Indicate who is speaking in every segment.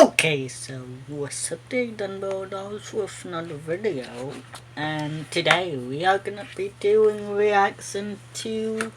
Speaker 1: Okay, so what's up there, Dunbo Dolls with another video, and today we are gonna be doing reaction to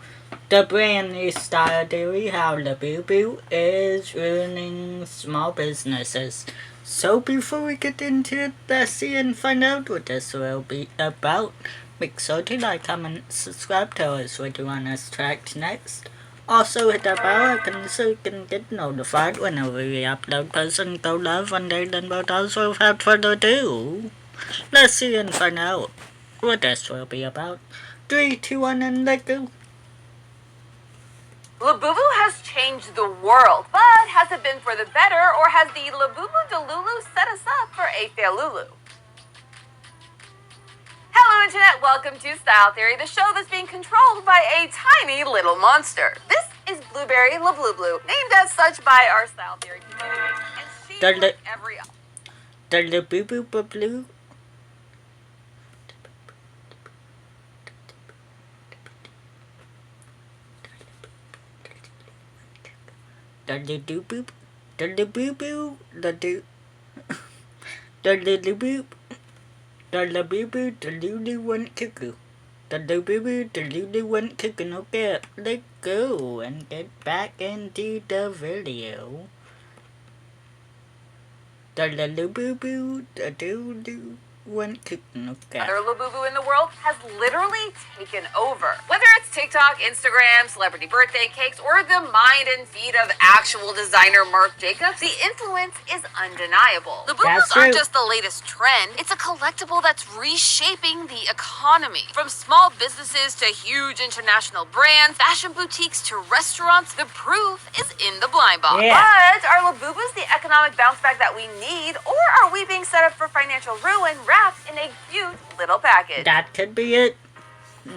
Speaker 1: the brand new style theory, how Labubu is ruining small businesses. So before we get into it, let's see and find out what this will be about. Make sure to like, comment, subscribe, tell us what you want us to act next. Also hit that bell icon so you can get notified whenever we upload posts and go live one day. Then both also without further ado, let's see and find out what this will be about. 3, 2, 1, and let go.
Speaker 2: Labubu has changed the world, but has it been for the better, or has the Labubu Delulu set us up for a failulu? Hello Internet, welcome to Style Theory, the show that's being controlled by a tiny little monster. This is Blueberry LaBlueBlue, named as such by our Style Theory community, and she like every...
Speaker 1: The Labubu Blue. The Labubu, the Labubu, the Labubu. The Labubu, the Lulu went cuckoo. The Labubu, the Lulu went cuckoo. Okay, let's go and get back into the video. The Labubu, the Lulu went cuckoo. Okay.
Speaker 2: Other Labubu in the world has literally taken over. Whether it's TikTok, Instagram, celebrity birthday cakes, or the mind and feet of actual designer Marc Jacobs, the influence is undeniable. Labubus aren't just the latest trend, it's a collectible that's reshaping the economy. From small businesses to huge international brands, fashion boutiques to restaurants, the proof is in the blind box. Yeah. But are Labubus the economic bounce back that we need, or are we being set up for financial ruin wrapped in a cute little package?
Speaker 1: That could be it.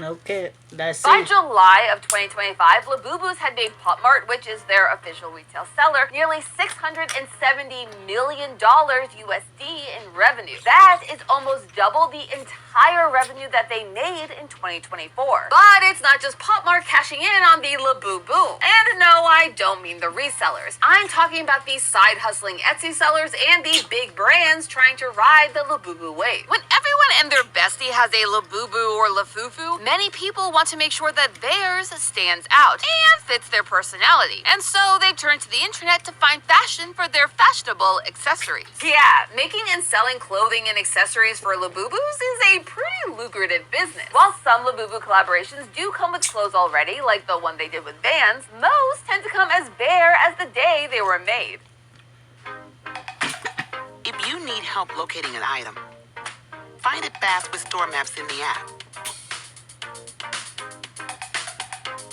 Speaker 1: Okay, that's
Speaker 2: By July of 2025, Labubu's had made Pop Mart, which is their official retail seller, nearly $670 million USD in revenue. That is almost double the entire revenue that they made in 2024. But it's not just Pop Mart cashing in on the Labubu. And no, I don't mean the resellers. I'm talking about these side hustling Etsy sellers and the big brands trying to ride the Labubu wave. When everyone and their bestie has a Labubu or Lafufu, many people want to make sure that theirs stands out and fits their personality. And so they turn to the internet to find fashion for their fashionable accessories. Yeah, making and selling clothing and accessories for Labubus is a pretty lucrative business. While some Labubu collaborations do come with clothes already, like the one they did with Vans, most tend to come as bare as the day they were made.
Speaker 3: If you need help locating an item, find it fast with store maps in the app.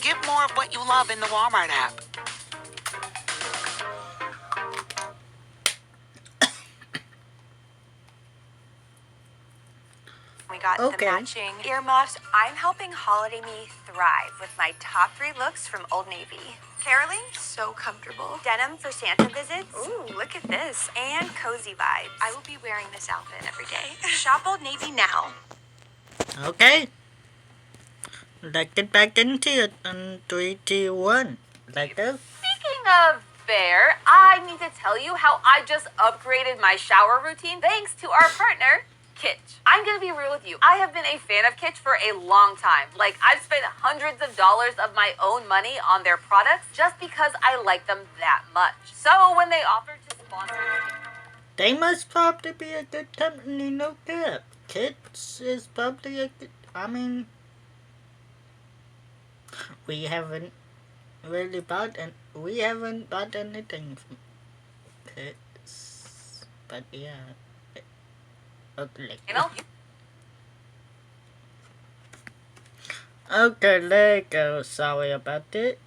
Speaker 3: Get more of what you love in the Walmart app.
Speaker 4: We got the matching earmuffs. I'm helping Holiday Me thrive with my top 3 looks from Old Navy. Caroling, so comfortable. Denim for Santa visits. Ooh, look at this. And cozy vibes. I will be wearing this outfit every day. Shop Old Navy now.
Speaker 1: Okay. Let's get back into it in 3, 2, 1. Let's go.
Speaker 2: Speaking of fair, I need to tell you how I just upgraded my shower routine thanks to our partner, Kitsch. I'm gonna be real with you. I have been a fan of Kitsch for a long time. Like, I've spent hundreds of dollars of my own money on their products just because I like them that much. So when they offered to sponsor...
Speaker 1: They must probably be a good company, no cap. Kitsch is probably a good... I mean... We haven't really bought anything from Kitsch. But yeah... Okay.
Speaker 2: You know?
Speaker 1: Okay, let go. Sorry about it.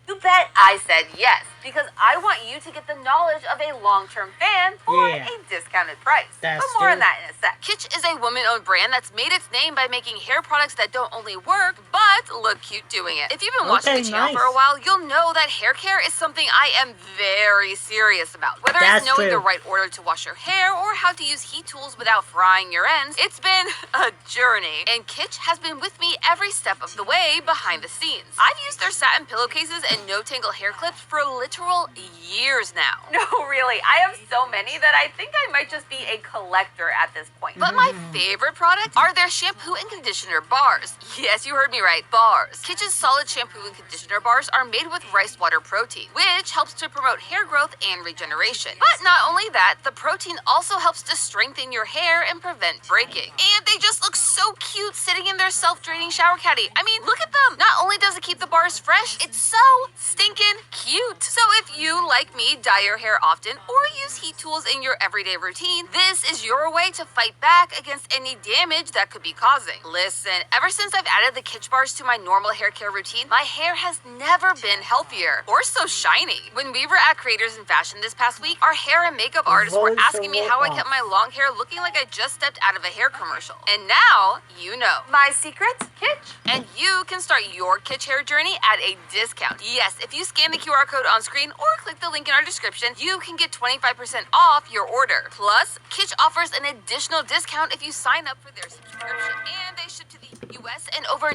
Speaker 2: You bet I said yes, because I want you to get the knowledge of a long-term fan for a discounted price. But more on that in a sec. Kitsch is a woman-owned brand that's made its name by making hair products that don't only work, but look cute doing it. If you've been watching the channel for a while, you'll know that hair care is something I am very serious about. Whether it's knowing the right order to wash your hair or how to use heat tools without frying your ends, it's been a journey. And Kitsch has been with me every step of the way behind the scenes. I've used their satin pillowcases and no-tangle hair clips for literal years now. No, really, I have so many that I think I might just be a collector at this point. But my favorite product are their shampoo and conditioner bars. Yes, you heard me right, bars. Kitchen's solid shampoo and conditioner bars are made with rice water protein, which helps to promote hair growth and regeneration. But not only that, the protein also helps to strengthen your hair and prevent breaking. And they just look so cute sitting in their self-draining shower caddy. I mean, look at them. Not only does it keep the bars fresh, it's so stinking cute. So if you, like me, dye your hair often or use heat tools in your everyday routine, this is your way to fight back against any damage that could be causing. Listen, ever since I've added the Kitsch bars to my normal hair care routine, my hair has never been healthier or so shiny. When we were at Creators in Fashion this past week, our hair and makeup artists were asking me how I kept my long hair looking like I just stepped out of a hair commercial. And now, you know.
Speaker 4: My secret?
Speaker 2: Kitsch. And you can start your Kitsch hair journey at a discount. Yes, if you scan the QR code on screen or click the link in our description, you can get 25% off your order. Plus, Kitsch offers an additional discount if you sign up for their subscription, and they ship to the US and over.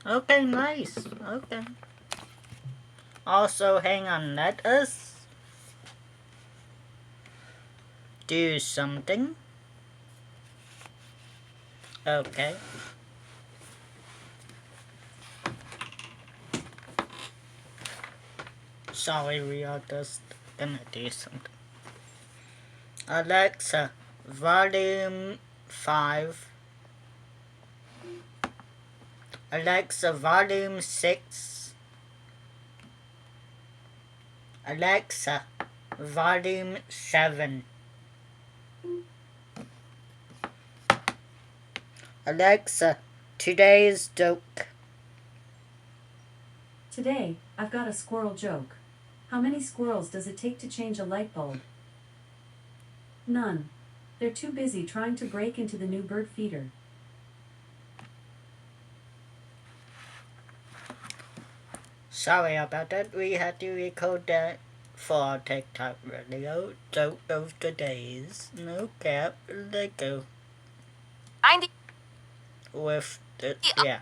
Speaker 1: Okay, nice. Okay. Also, hang on, let us do something. Okay. Sorry, we are just gonna do something. Alexa, volume 5. Alexa, volume 6. Alexa, volume 7. Alexa, today's joke.
Speaker 5: Today, I've got a squirrel joke. How many squirrels does it take to change a light bulb? None. They're too busy trying to break into the new bird feeder.
Speaker 1: Sorry about that, we had to record that for our TikTok video. Joke of the days. No cap, let go.
Speaker 2: 90
Speaker 1: With the, yeah.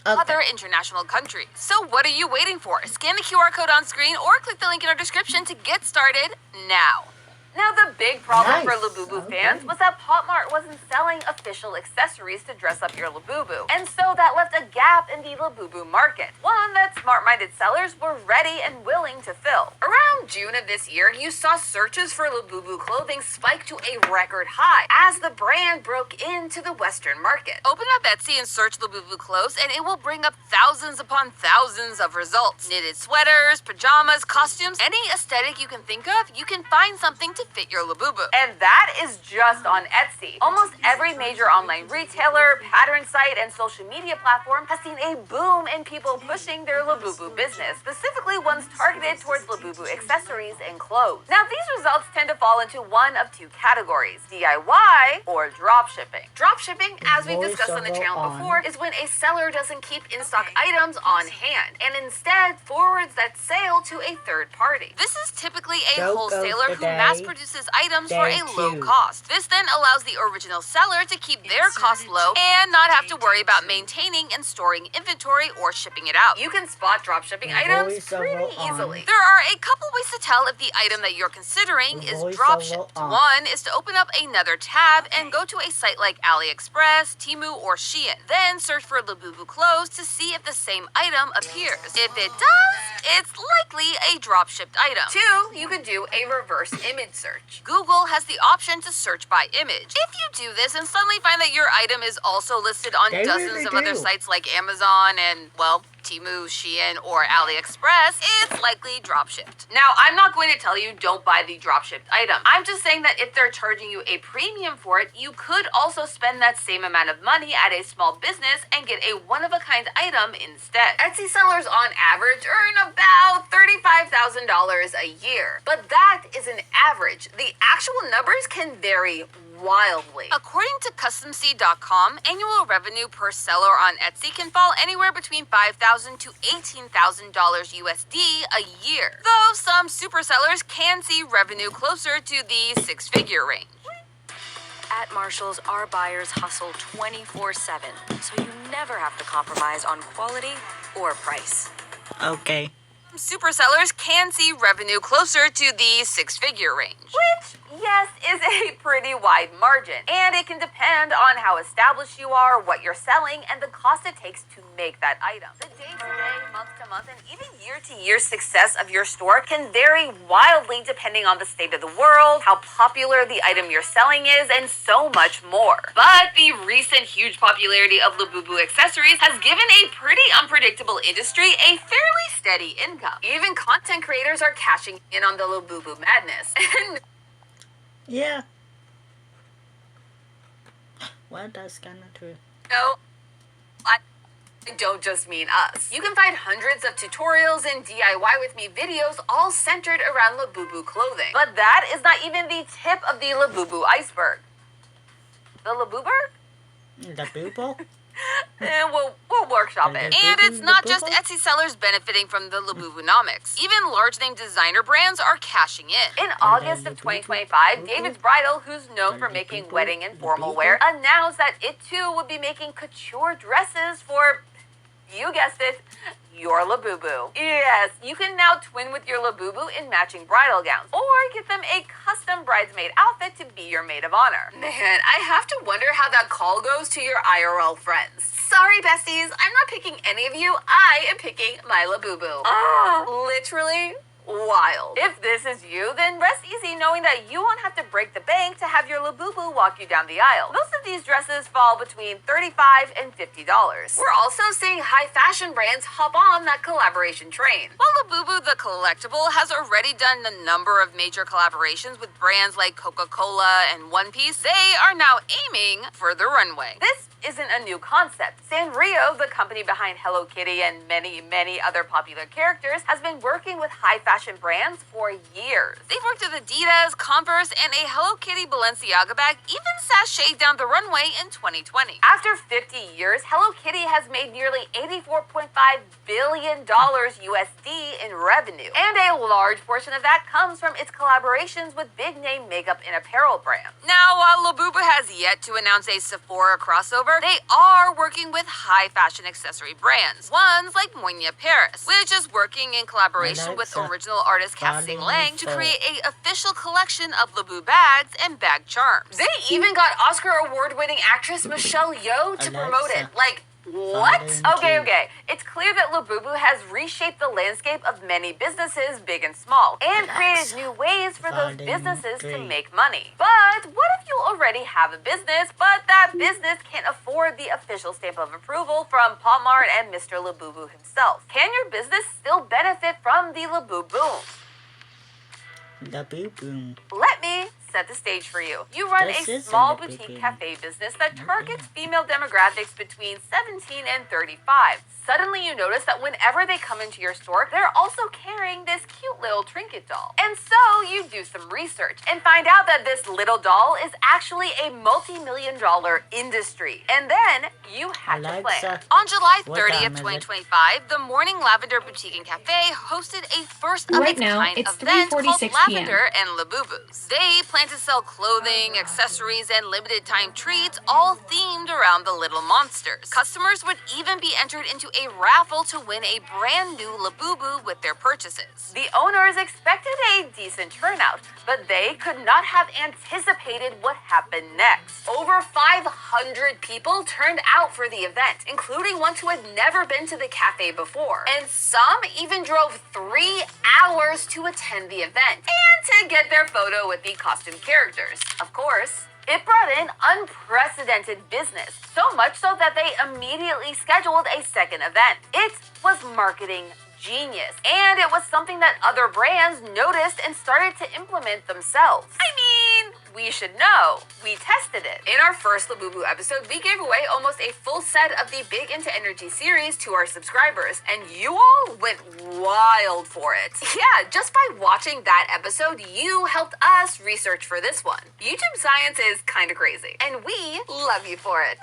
Speaker 2: other international countries. So what are you waiting for? Scan the QR code on screen or click the link in our description to get started now. Now, the big problem for Labubu fans was that Pop Mart wasn't selling official accessories to dress up your Labubu, and so that left a gap in the Labubu market, one that smart-minded sellers were ready and willing to fill. Around June of this year, you saw searches for Labubu clothing spike to a record high as the brand broke into the Western market. Open up Etsy and search Labubu clothes, and it will bring up thousands upon thousands of results. Knitted sweaters, pajamas, costumes, any aesthetic you can think of, you can find something to fit your Labubu. And that is just on Etsy. Almost every major online retailer, pattern site, and social media platform has seen a boom in people pushing their Labubu business, specifically ones targeted towards Labubu accessories and clothes. Now, these results tend to fall into one of two categories: DIY or dropshipping. Dropshipping, as we've discussed on the channel before, is when a seller doesn't keep in-stock items on hand and instead forwards that sale to a third party. This is typically a wholesaler who mass produces items for a low cost. This then allows the original seller to keep their costs low and not have to worry about maintaining and storing inventory or shipping it out. You can spot dropshipping items pretty easily. There are a couple ways to tell if the item that you're considering is dropshipped. One is to open up another tab and go to a site like AliExpress, Temu, or Shein. Then search for Labubu clothes to see if the same item appears. If it does, it's likely a dropshipped item. Two, you could do a reverse image search. Google has the option to search by image. If you do this and suddenly find that your item is also listed on dozens of other sites like Amazon and, well, Temu, Shein, or AliExpress, it's likely dropshipped. Now, I'm not going to tell you don't buy the dropshipped item. I'm just saying that if they're charging you a premium for it, you could also spend that same amount of money at a small business and get a one-of-a-kind item instead. Etsy sellers on average earn about $35,000 a year, but that is an average. The actual numbers can vary wildly. According to CustomSeed.com, annual revenue per seller on Etsy can fall anywhere between $5,000 to $18,000 USD a year, though some super sellers can see revenue closer to the six-figure range.
Speaker 6: At Marshall's, our buyers hustle 24/7, so you never have to compromise on quality or price.
Speaker 1: Okay.
Speaker 2: super sellers can see revenue closer to the six-figure range. Which, yes, is a pretty wide margin. And it can depend on how established you are, what you're selling, and the cost it takes to make that item. The day-to-day, month-to-month, and even year-to-year success of your store can vary wildly depending on the state of the world, how popular the item you're selling is, and so much more. But the recent huge popularity of Labubu accessories has given a pretty unpredictable industry a fairly steady income. Even content creators are cashing in on the Labubu madness.
Speaker 1: Yeah. Well, that's kind of true.
Speaker 2: No, I don't just mean us. You can find hundreds of tutorials and DIY with me videos all centered around Labubu clothing. But that is not even the tip of the Labubu iceberg. The Labuberg?
Speaker 1: The people?
Speaker 2: We'll workshop it. And it's not just Etsy sellers benefiting from the Labubunomics. Even large-name designer brands are cashing in. In August of 2025, David's Bridal, who's known for making wedding and formal wear, announced that it too would be making couture dresses for, you guessed it, your Labubu. Yes, you can now twin with your Labubu in matching bridal gowns, or get them a custom bridesmaid outfit to be your maid of honor. Man, I have to wonder how that call goes to your IRL friends. Sorry, besties, I'm not picking any of you. I am picking my Labubu. Literally wild. If this is you, then rest easy knowing that you won't have to break the bank to have your Labubu walk you down the aisle. Most of these dresses fall between $35 and $50. We're also seeing high fashion brands hop on that collaboration train. While Labubu the collectible has already done a number of major collaborations with brands like Coca-Cola and One Piece, they are now aiming for the runway. This isn't a new concept. Sanrio, the company behind Hello Kitty and many, many other popular characters, has been working with high fashion brands for years. They've worked with Adidas, Converse, and a Hello Kitty Balenciaga bag even sashayed down the runway in 2020. After 50 years, Hello Kitty has made nearly $84.5 billion USD in revenue. And a large portion of that comes from its collaborations with big-name makeup and apparel brands. Now, while Labubu has yet to announce a Sephora crossover, they are working with high fashion accessory brands. Ones like Moinia Paris, which is working in collaboration with original artist Casting Lang to create a official collection of Labubu bags and bag charms. They even got Oscar award-winning actress Michelle Yeoh to promote it. Like, what? Okay. It's clear that Labubu has reshaped the landscape of many businesses, big and small, and created new ways for those businesses to make money. But what if you already have a business, but that business can't afford the official stamp of approval from Pop Mart and Mr. Labubu himself? Can your business still benefit from the Labubu?
Speaker 1: Labubu.
Speaker 2: Let me set the stage for you. You run a small boutique cafe business that targets female demographics between 17 and 35. Suddenly you notice that whenever they come into your store, they're also carrying this cute little trinket doll. And so you do some research and find out that this little doll is actually a multi-million-dollar industry. And then you have to plan. On July 30th, 2025, the Morning Lavender Boutique and Cafe hosted a first-of-its-kind event called Lavender and Labubu's. They plan to sell clothing, accessories, and limited-time treats, all themed around the little monsters. Customers would even be entered into a raffle to win a brand new Labubu with their purchases. The owners expected a decent turnout, but they could not have anticipated what happened next. Over 500 people turned out for the event, including ones who had never been to the cafe before. And some even drove 3 hours to attend the event and to get their photo with the costume characters. Of course, it brought in unprecedented business, so much so that they immediately scheduled a second event. It was marketing genius, and it was something that other brands noticed and started to implement themselves. I mean, we should know. We tested it. In our first Labubu episode, we gave away almost a full set of the Big Into Energy series to our subscribers, and you all went wild for it. Yeah, just by watching that episode, you helped us research for this one. YouTube science is kind of crazy, and we love you for it.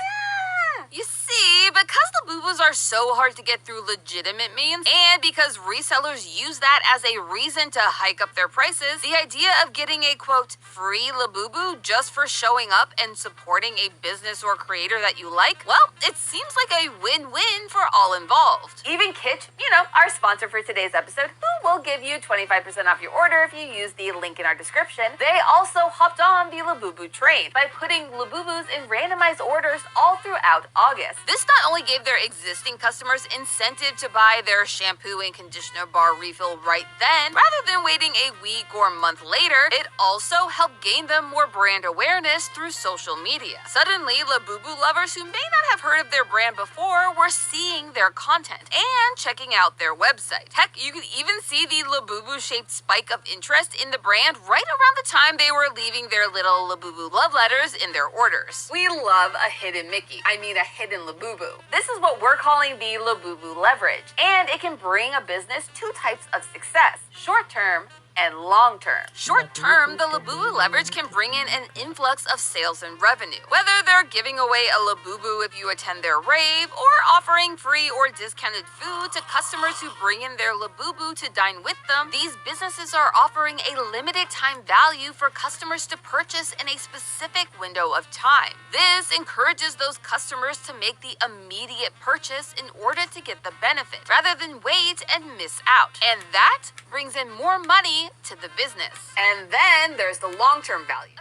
Speaker 2: You see, because Labubus are so hard to get through legitimate means, and because resellers use that as a reason to hike up their prices, the idea of getting a quote, free Labubu just for showing up and supporting a business or creator that you like, well, it seems like a win-win for all involved. Even Kitsch, our sponsor for today's episode, who will give you 25% off your order if you use the link in our description, they also hopped on the Labubu train by putting Labubus in randomized orders all throughout August. This not only gave their existing customers incentive to buy their shampoo and conditioner bar refill right then, rather than waiting a week or month later, it also helped gain them more brand awareness through social media. Suddenly, Labubu lovers who may not have heard of their brand before were seeing their content and checking out their website. Heck, you could even see the Labubu-shaped spike of interest in the brand right around the time they were leaving their little Labubu love letters in their orders. We love a hidden Mickey. I mean a hidden Labubu. This is what we're calling the Labubu leverage, and it can bring a business two types of success: short-term and long-term. Short-term, the Labubu leverage can bring in an influx of sales and revenue. Whether they're giving away a Labubu if you attend their rave, or offering free or discounted food to customers who bring in their Labubu to dine with them, these businesses are offering a limited time value for customers to purchase in a specific window of time. This encourages those customers to make the immediate purchase in order to get the benefit, rather than wait and miss out. And that brings in more money to the business. And then there's the long-term value.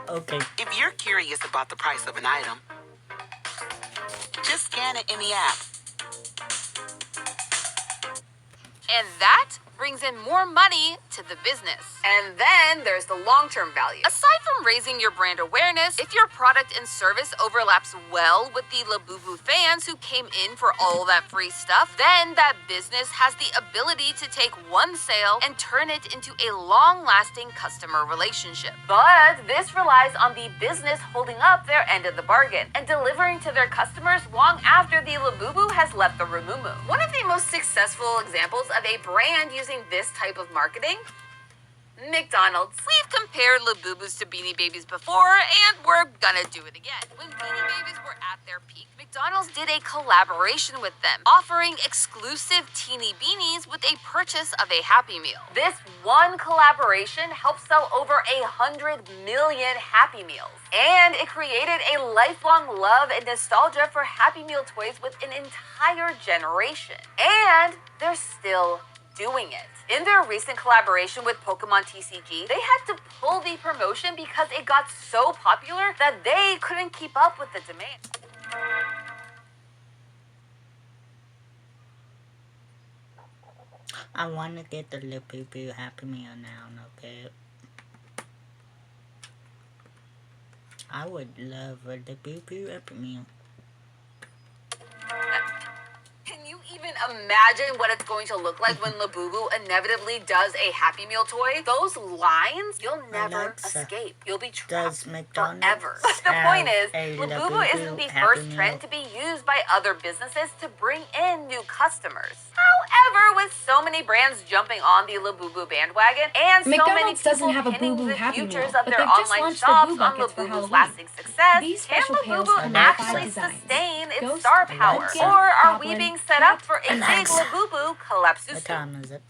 Speaker 1: Okay.
Speaker 3: If you're curious about the price of an item, just scan it in the app.
Speaker 2: And that brings in more money to the business. And then there's the long-term value. Aside from raising your brand awareness, if your product and service overlaps well with the Labubu fans who came in for all that free stuff, then that business has the ability to take one sale and turn it into a long-lasting customer relationship. But this relies on the business holding up their end of the bargain and delivering to their customers long after the Labubu has left the Rumumu. One of the most successful examples of a brand using this type of marketing: McDonald's. We've compared Labubus to Beanie Babies before, and we're gonna do it again. When Beanie Babies were at their peak, McDonald's did a collaboration with them, offering exclusive teeny beanies with a purchase of a Happy Meal. This one collaboration helped sell over 100 million Happy Meals, and it created a lifelong love and nostalgia for Happy Meal toys with an entire generation. And they're still doing it. In their recent collaboration with Pokemon TCG, they had to pull the promotion because it got so popular that they couldn't keep up with the demand.
Speaker 1: I want to get the Labubu Happy Meal now, okay? I would love a Labubu Happy Meal.
Speaker 2: Can you even imagine what it's going to look like when Labubu inevitably does a Happy Meal toy? Those lines, you'll never escape. You'll be trapped forever. But the point is, Labubu isn't the first trend to be used by other businesses to bring in new customers. However, with so many brands jumping on the Labubu bandwagon and so many people pinning the futures of their online shops on Labubu's lasting success, can Labubu actually sustain its star power? Or are we being set up for a big Labubu collapse?
Speaker 1: What time is it?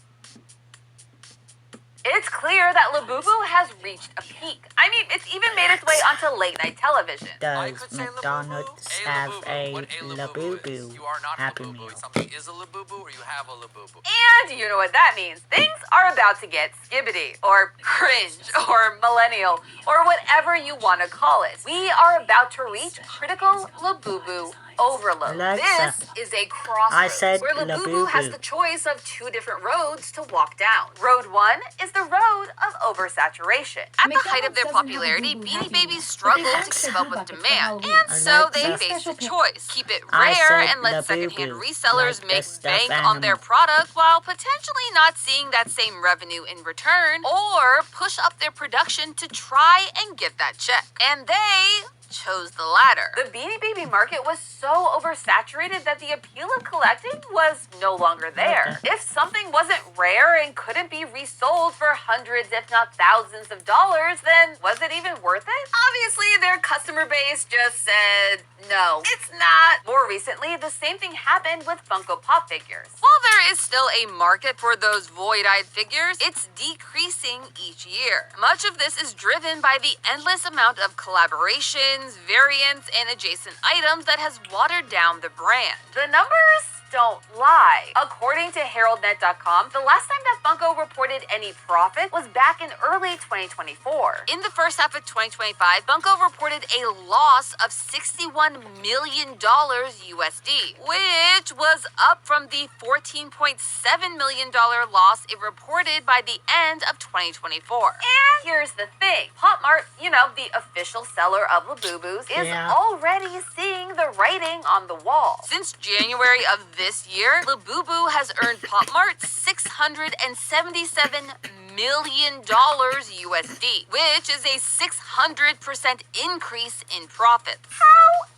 Speaker 2: It's clear that Labubu has reached a peak. I mean, it's even made its way onto late-night television.
Speaker 1: Does McDonald's have a Labubu Happy Meal?
Speaker 7: Something is a Labubu or you have a Labubu.
Speaker 2: And you know what that means. Things are about to get skibbity, or cringe, or millennial, or whatever you want to call it. We are about to reach critical Labubu overload.
Speaker 1: Alexa,
Speaker 2: this is a crossroads where Labubu has
Speaker 1: Labubu.
Speaker 2: the choice of two different roads to walk down. Road 1 is the road of oversaturation. At the height of their popularity, Beanie Babies struggled to keep up with demand, and so they
Speaker 1: Alexa,
Speaker 2: faced a choice: keep it
Speaker 1: I
Speaker 2: rare
Speaker 1: said
Speaker 2: and let
Speaker 1: Labubu,
Speaker 2: secondhand resellers
Speaker 1: like
Speaker 2: make
Speaker 1: the stuffed
Speaker 2: bank on their
Speaker 1: animal.
Speaker 2: product while potentially not seeing that same revenue in return, or push up their production to try and get that check. And they chose the latter. The Beanie Baby market was so oversaturated that the appeal of collecting was no longer there. If something wasn't rare and couldn't be resold sold for hundreds, if not thousands of dollars, then was it even worth it? Obviously, their customer base just said, no, it's not. More recently, the same thing happened with Funko Pop figures. While there is still a market for those void-eyed figures, it's decreasing each year. Much of this is driven by the endless amount of collaborations, variants, and adjacent items that has watered down the brand. The numbers don't lie. According to HeraldNet.com, the last time that Funko reported any profit was back in early 2024. In the first half of 2025, Funko reported a loss of $61 million USD, which was up from the $14.7 million loss it reported by the end of 2024. And here's the thing. Pop Mart, the official seller of Labubu's, is already seeing the writing on the wall. Since January of this year, Labubu has earned Pop Mart $677 million USD, which is a 600% increase in profits.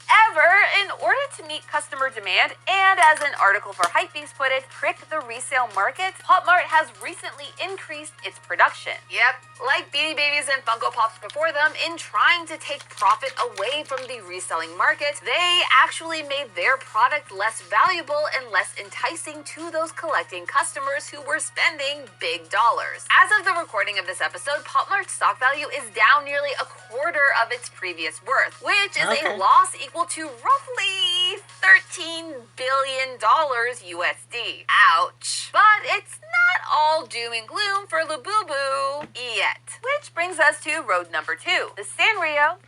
Speaker 2: However, in order to meet customer demand, and as an article for Hypebeast put it, prick the resale market, Pop Mart has recently increased its production. Yep, like Beanie Babies and Funko Pops before them, in trying to take profit away from the reselling market, they actually made their product less valuable and less enticing to those collecting customers who were spending big dollars. As of the recording of this episode, Pop Mart's stock value is down nearly a quarter of its previous worth, which is a loss equal to roughly $13 billion USD. Ouch. But it's not all doom and gloom for Labubu yet. Which brings us to road number 2, the Sanrio.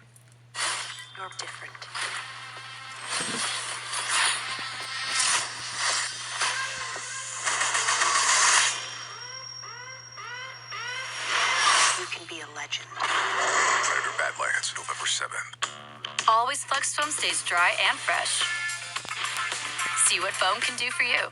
Speaker 3: You're different. You can be a legend.
Speaker 8: Predator Badlands, November 7th.
Speaker 6: Always Flux Foam stays dry and fresh. See what foam can do for you.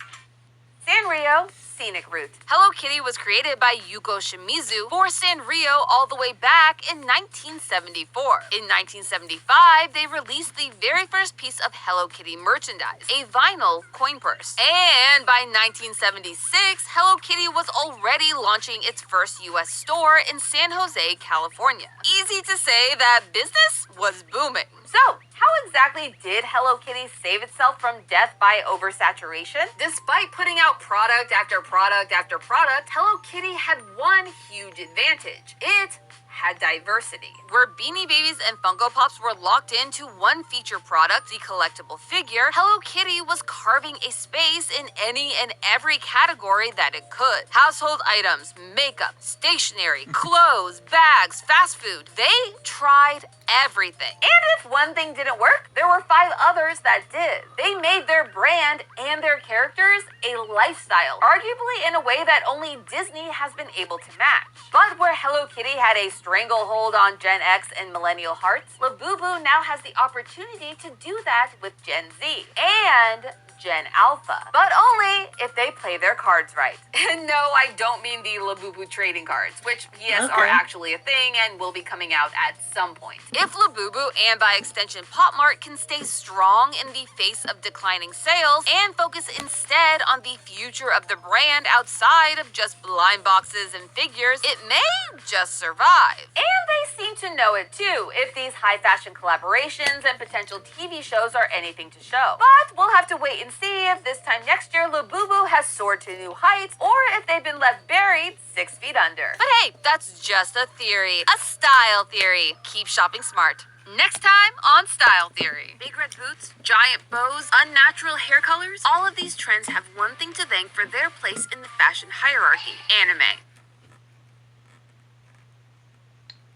Speaker 2: Sanrio Scenic Route. Hello Kitty was created by Yuko Shimizu for Sanrio all the way back in 1974. In 1975, they released the very first piece of Hello Kitty merchandise, a vinyl coin purse. And by 1976, Hello Kitty was already launching its first US store in San Jose, California. Easy to say that business was booming. So, how exactly did Hello Kitty save itself from death by oversaturation? Despite putting out product after product after product, Hello Kitty had one huge advantage. It had diversity. Where Beanie Babies and Funko Pops were locked into one feature product, the collectible figure, Hello Kitty was carving a space in any and every category that it could. Household items, makeup, stationery, clothes, bags, fast food. They tried everything. And if one thing didn't work, there were 5 others that did. They made their brand and their characters a lifestyle, arguably in a way that only Disney has been able to match. But where Hello Kitty had a stranglehold on Gen X and millennial hearts, Labubu now has the opportunity to do that with Gen Z and Gen Alpha, but only if they play their cards right. And no, I don't mean the Labubu trading cards, which yes are actually a thing and will be coming out at some point. If Labubu and by extension Pop Mart can stay strong in the face of declining sales and focus instead on the future of the brand outside of just blind boxes and figures, it may just survive. And they seem to know it too, if these high fashion collaborations and potential TV shows are anything to show. But we'll have to wait and see if this time next year Labubu has soared to new heights or if they've been left buried 6 feet under. But hey, that's just a theory, a style theory. Keep shopping smart. Next time on Style Theory. Big red boots, giant bows, unnatural hair colors, all of these trends have one thing to thank for their place in the fashion hierarchy: anime.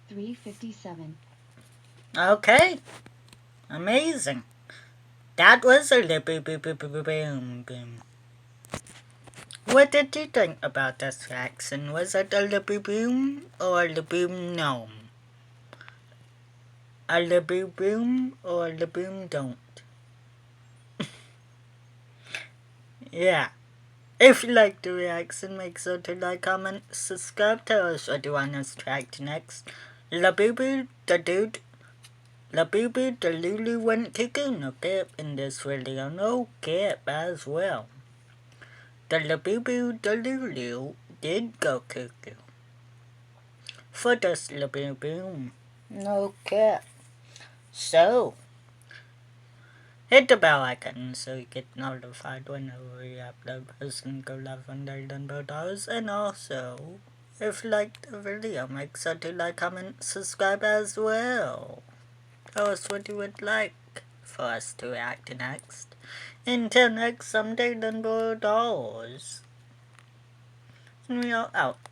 Speaker 9: 357.
Speaker 1: Okay. Amazing. That was a boom boom. What did you think about this reaction? Was it a boom or a boom gnome? A boom or a boom don't? Yeah. If you like the reaction, make sure to like, comment, subscribe, tell us what you want us to react next. Labubu the dude. Labubu the Lulu went cuckoo, no cap in this video, no cap as well. The Labubu the Lulu did go cuckoo. for this Labubu. Okay. So, hit the bell icon so you get notified whenever we upload posts and go live on Daily Dunbo Dolls. And also, if you liked the video, make sure to like, comment, subscribe as well. Tell us what you would like for us to react to next. Until next, I'm Daily Dunbo Dolls. And we are out.